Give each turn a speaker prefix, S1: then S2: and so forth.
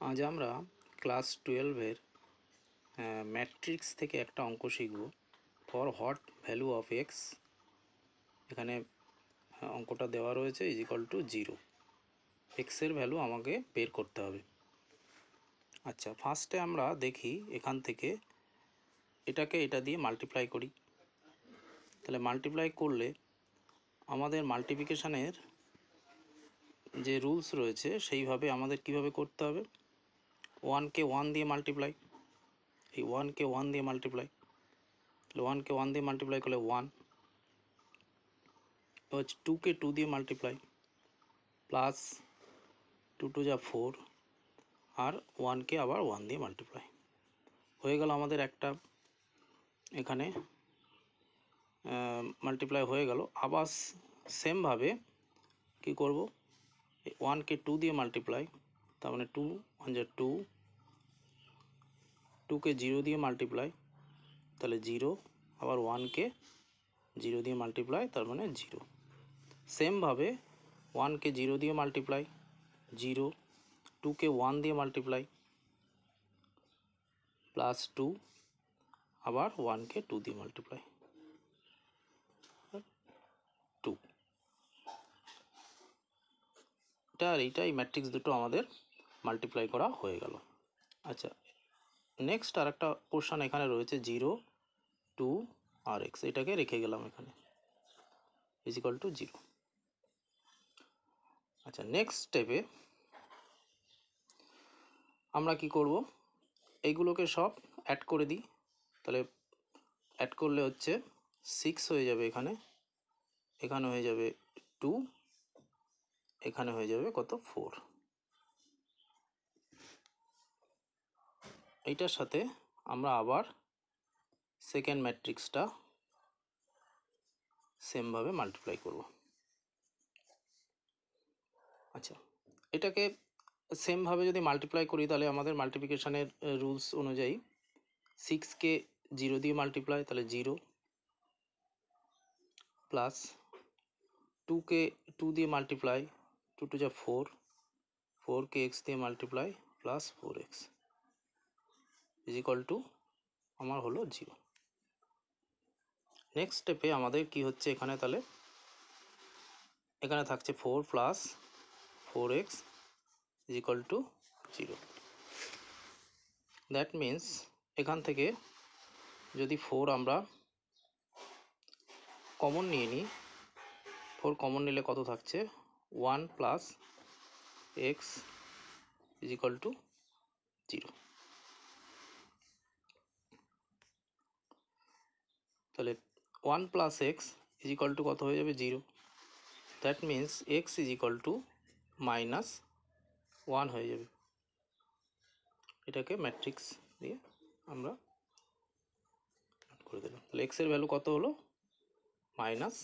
S1: আজ আমরা class 12-এর matrix থেকে একটা অঙ্ক শিখব। For what value of x, এখানে অঙ্কটা দেওয়া রয়েছে ইজ ইকুয়াল টু 0। এক্সের ভ্যালু আমাকে বের করতে হবে। আচ্ছা, ফার্স্টে আমরা দেখি এখান থেকে এটাকে এটা দিয়ে মাল্টিপ্লাই করি। তাহলে মাল্টিপ্লাই করলে আমাদের মাল্টিপ্লিকেশানের যে রুলস রয়েছে সেইভাবে আমাদের কিভাবে করতে হবে। 1কে 1 দিয়ে মাল্টিপ্লাই, এই 1কে 1 দিয়ে মাল্টিপ্লাই, তাহলে 1কে 1 দিয়ে মাল্টিপ্লাই করলে 1, হচ্ছে 2কে 2 দিয়ে মাল্টিপ্লাই, প্লাস 2 2 যা 4, আর 1কে আবার 1 দিয়ে মাল্টিপ্লাই হয়ে গেল। আমাদের একটা এখানে মাল্টিপ্লাই হয়ে গেল। আবার সেমভাবে কি করব, 1কে 2 দিয়ে মাল্টিপ্লাই, তার মানে 2 1 যা 2, 2কে 0 দিয়ে মাল্টিপ্লাই, তাহলে 0, আবার 1কে 0 দিয়ে মাল্টিপ্লাই, তার মানে 0। সেমভাবে 1কে 0 দিয়ে মাল্টিপ্লাই 0, 2কে 1 দিয়ে মাল্টিপ্লাই প্লাস 2, আবার 1কে 2 দিয়ে মাল্টিপ্লাই 2। এটা আর এইটাই ম্যাট্রিক্স দুটো আমাদের মাল্টিপ্লাই করা হয়ে গেল। আচ্ছা, নেক্সট আর একটা পোর্শন এখানে রয়েছে 0 2 আর এক্স, এটাকে রেখে গেলাম এখানে ইজ ইকুয়াল টু 0। আচ্ছা, নেক্সট স্টেপে আমরা কি করব, এইগুলোকে সব অ্যাড করে দিই। তাহলে অ্যাড করলে হচ্ছে 6 হয়ে যাবে, এখানে এখানে হয়ে যাবে 2, এখানে হয়ে যাবে কত 4। এইটার সাথে আমরা আবার সেকেন্ড ম্যাট্রিক্সটা সেমভাবে মাল্টিপ্লাই করব। আচ্ছা, এটাকে সেমভাবে যদি মাল্টিপ্লাই করি তাহলে আমাদের মাল্টিপ্লিকেশানের রুলস অনুযায়ী 6কে 0 দিয়ে মাল্টিপ্লাই, তাহলে 0, প্লাস 2কে 2 দিয়ে মাল্টিপ্লাই, 2 2 যা 4, 4কে x দিয়ে multiply plus 4x is equal to আমার হলো 0। নেক্সট স্টেপে আমাদের কি হচ্ছে, এখানে তাহলে এখানে থাকছে 4 plus 4x is equal to 0। That means এখান থেকে যদি 4 আমরা কমন নিয়ে নিই, 4 কমন নিলে কত থাকছে, 1 plus x is equal to 0। তাহলে 1 plus x is equal to কত হয়ে যাবে, 0। That means x is equal to minus 1 হয়ে যাবে। এটাকে ম্যাট্রিক্স দিয়ে আমরা করে দিলাম। তাহলে এক্সের ভ্যালু কত হলো, -1।